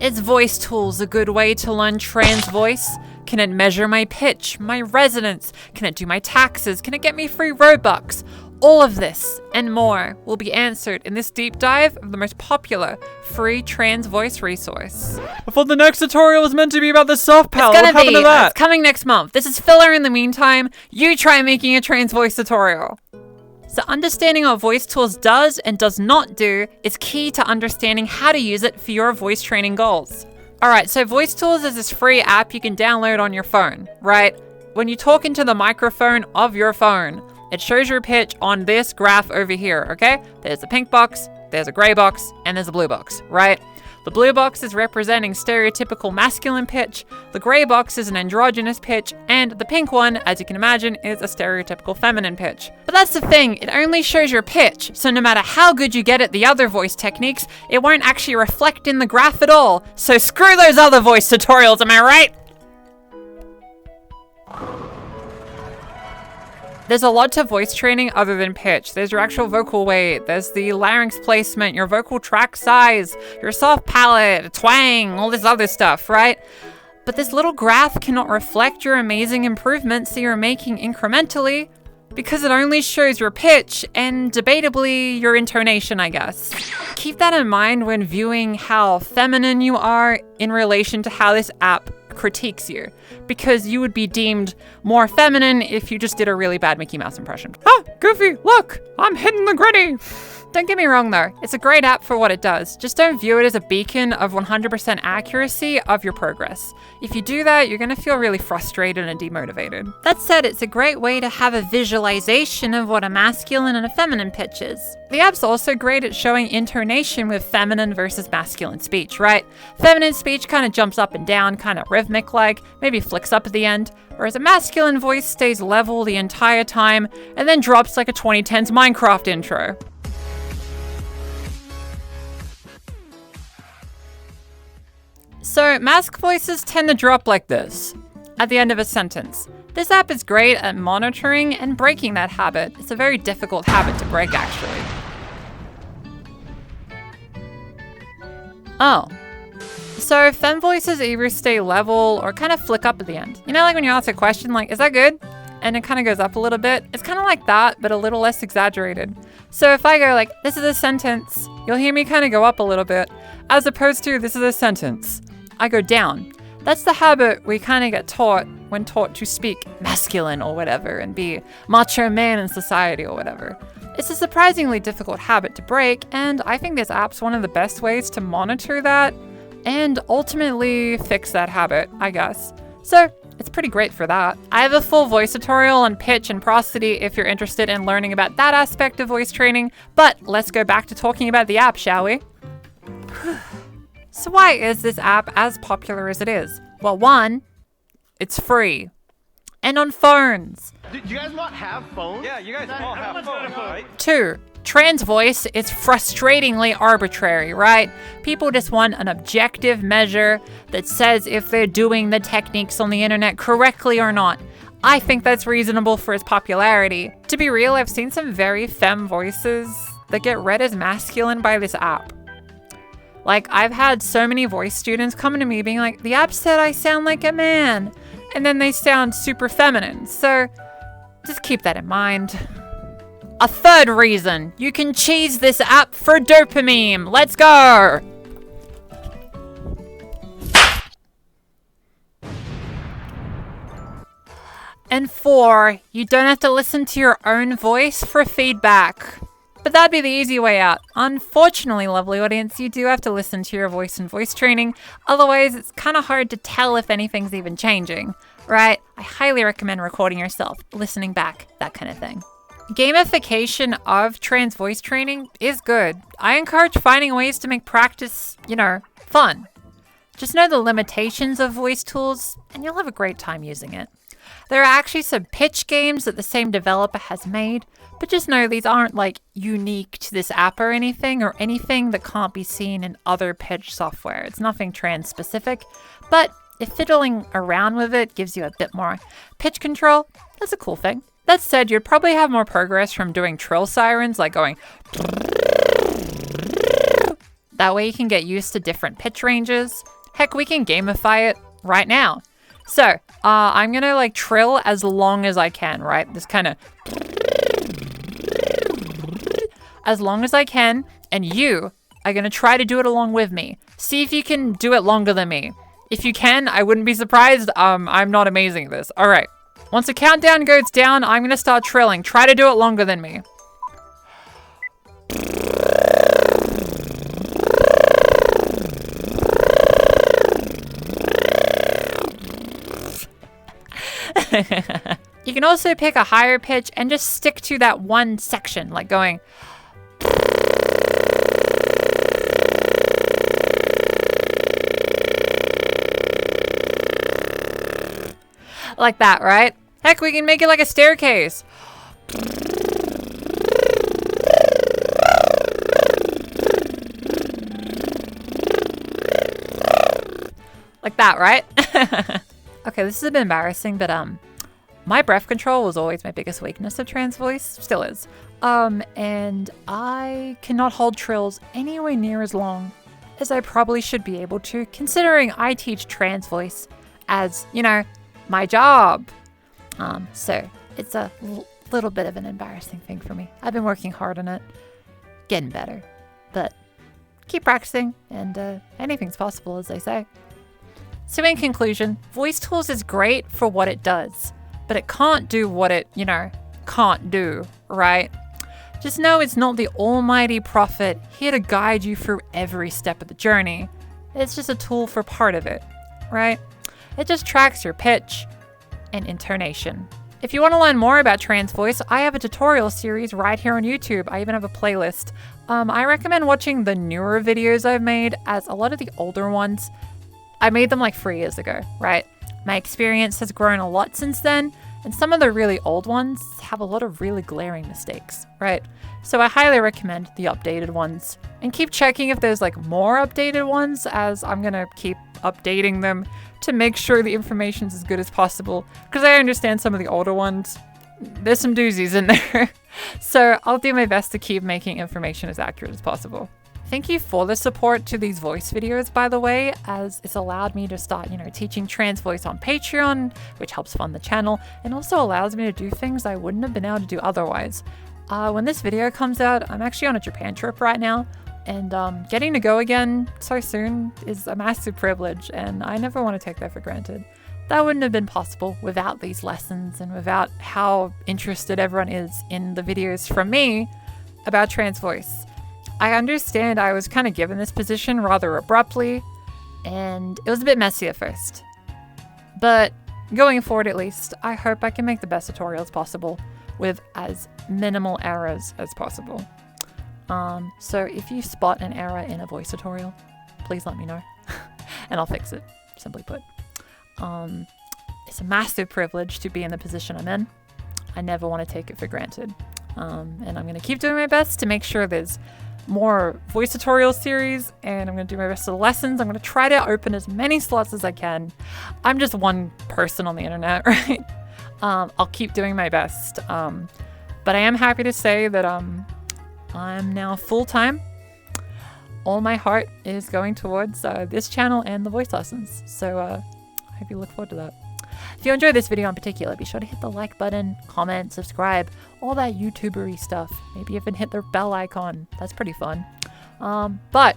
Is Voice Tools a good way to learn trans voice? Can it measure my pitch, my resonance? Can it do my taxes? Can it get me free Robux? All of this and more will be answered in this deep dive of the most popular free trans voice resource. I thought the next tutorial was meant to be about the soft palate. What happened to that? It's coming next month. This is filler in the meantime. You try making a trans voice tutorial. So understanding what Voice Tools does and does not do is key to understanding how to use it for your voice training goals. Alright, so Voice Tools is this free app you can download on your phone, right? When you talk into the microphone of your phone, it shows your pitch on this graph over here, okay? There's a pink box, there's a gray box, and there's a blue box, right? The blue box is representing stereotypical masculine pitch, the gray box is an androgynous pitch, and the pink one, as you can imagine, is a stereotypical feminine pitch. But that's the thing, it only shows your pitch, so no matter how good you get at the other voice techniques, it won't actually reflect in the graph at all. So screw those other voice tutorials, am I right? There's a lot to voice training other than pitch. There's your actual vocal weight, there's the larynx placement, your vocal tract size, your soft palate, twang, all this other stuff, right? But this little graph cannot reflect your amazing improvements that you're making incrementally because it only shows your pitch and debatably your intonation, I guess. Keep that in mind when viewing how feminine you are in relation to how this app critiques you, because you would be deemed more feminine if you just did a really bad Mickey Mouse impression. Ah, Goofy, look, I'm hitting the gritty. Don't get me wrong though, it's a great app for what it does. Just don't view it as a beacon of 100% accuracy of your progress. If you do that, you're gonna feel really frustrated and demotivated. That said, it's a great way to have a visualization of what a masculine and a feminine pitch is. The app's also great at showing intonation with feminine versus masculine speech, right? Feminine speech kind of jumps up and down, kind of rhythmic-like, maybe flicks up at the end, whereas a masculine voice stays level the entire time and then drops like a 2010s Minecraft intro. So mask voices tend to drop like this at the end of a sentence. This app is great at monitoring and breaking that habit. It's a very difficult habit to break, actually. Oh. So femme voices either stay level or kind of flick up at the end. You know, like when you ask a question like, is that good? And it kind of goes up a little bit. It's kind of like that, but a little less exaggerated. So if I go like, this is a sentence, you'll hear me kind of go up a little bit, as opposed to this is a sentence. I go down. That's the habit we kind of get taught when taught to speak masculine or whatever and be macho man in society or whatever. It's a surprisingly difficult habit to break, and I think this app's one of the best ways to monitor that and ultimately fix that habit, I guess. So it's pretty great for that. I have a full voice tutorial on pitch and prosody if you're interested in learning about that aspect of voice training, but let's go back to talking about the app, shall we? So why is this app as popular as it is? Well, one, it's free. And on phones. Do you guys not have phones? Yeah, you guys all have phones, right? Two, trans voice is frustratingly arbitrary, right? People just want an objective measure that says if they're doing the techniques on the internet correctly or not. I think that's reasonable for its popularity. To be real, I've seen some very femme voices that get read as masculine by this app. Like, I've had so many voice students come to me being like, the app said I sound like a man, and then they sound super feminine. So just keep that in mind. A third reason, you can cheese this app for dopamine. Let's go. And 4, you don't have to listen to your own voice for feedback. But that'd be the easy way out. Unfortunately, lovely audience, you do have to listen to your voice in voice training. Otherwise, it's kind of hard to tell if anything's even changing, right? I highly recommend recording yourself, listening back, that kind of thing. Gamification of trans voice training is good. I encourage finding ways to make practice, fun. Just know the limitations of voice tools, and you'll have a great time using it. There are actually some pitch games that the same developer has made, but just know these aren't like unique to this app or anything that can't be seen in other pitch software. It's nothing trans specific, but if fiddling around with it gives you a bit more pitch control, that's a cool thing. That said, you'd probably have more progress from doing trill sirens, like going That way you can get used to different pitch ranges. Heck, we can gamify it right now. So, I'm gonna like trill as long as I can, right? This kind of as long as I can, and you are gonna try to do it along with me. See if you can do it longer than me. If you can, I wouldn't be surprised. I'm not amazing at this. All right. Once the countdown goes down, I'm gonna start trilling. Try to do it longer than me. You can also pick a higher pitch and just stick to that one section, like going. Like that, right? Heck, we can make it like a staircase. Like that, right? Okay, this is a bit embarrassing, but my breath control was always my biggest weakness of trans voice, still is. And I cannot hold trills anywhere near as long as I probably should be able to, considering I teach trans voice as, you know, my job. So it's a little bit of an embarrassing thing for me. I've been working hard on it, getting better, but keep practicing, and anything's possible, as they say. So in conclusion, voice tools is great for what it does, but it can't do what it, you know, can't do, right? Just know it's not the almighty prophet here to guide you through every step of the journey. It's just a tool for part of it, right? It just tracks your pitch and intonation. If you want to learn more about trans voice, I have a tutorial series right here on YouTube. I even have a playlist. I recommend watching the newer videos I've made, as a lot of the older ones, I made them like 3 years ago, right? My experience has grown a lot since then, and some of the really old ones have a lot of really glaring mistakes, right? So I highly recommend the updated ones, and keep checking if there's like more updated ones, as I'm gonna keep updating them to make sure the information's as good as possible, because I understand some of the older ones, there's some doozies in there. So I'll do my best to keep making information as accurate as possible. Thank you for the support to these voice videos, by the way, as it's allowed me to start, you know, teaching trans voice on Patreon, which helps fund the channel, and also allows me to do things I wouldn't have been able to do otherwise. When this video comes out, I'm actually on a Japan trip right now, and getting to go again so soon is a massive privilege, and I never want to take that for granted. That wouldn't have been possible without these lessons and without how interested everyone is in the videos from me about trans voice. I understand I was kind of given this position rather abruptly, and it was a bit messy at first. But going forward, at least, I hope I can make the best tutorials possible with as minimal errors as possible. So if you spot an error in a voice tutorial, please let me know and I'll fix it, simply put. It's a massive privilege to be in the position I'm in. I never want to take it for granted. And I'm going to keep doing my best to make sure there's more voice tutorial series, and I'm going to do my best of the lessons. I'm going to try to open as many slots as I can. I'm just one person on the internet, right? I'll keep doing my best. But I am happy to say that I'm now full-time. All my heart is going towards this channel and the voice lessons. So I hope you look forward to that. If you enjoyed this video in particular, be sure to hit the like button, comment, subscribe, all that YouTuber-y stuff. Maybe even hit the bell icon. That's pretty fun. But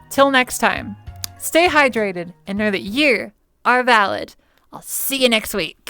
till next time, stay hydrated and know that you are valid. I'll see you next week.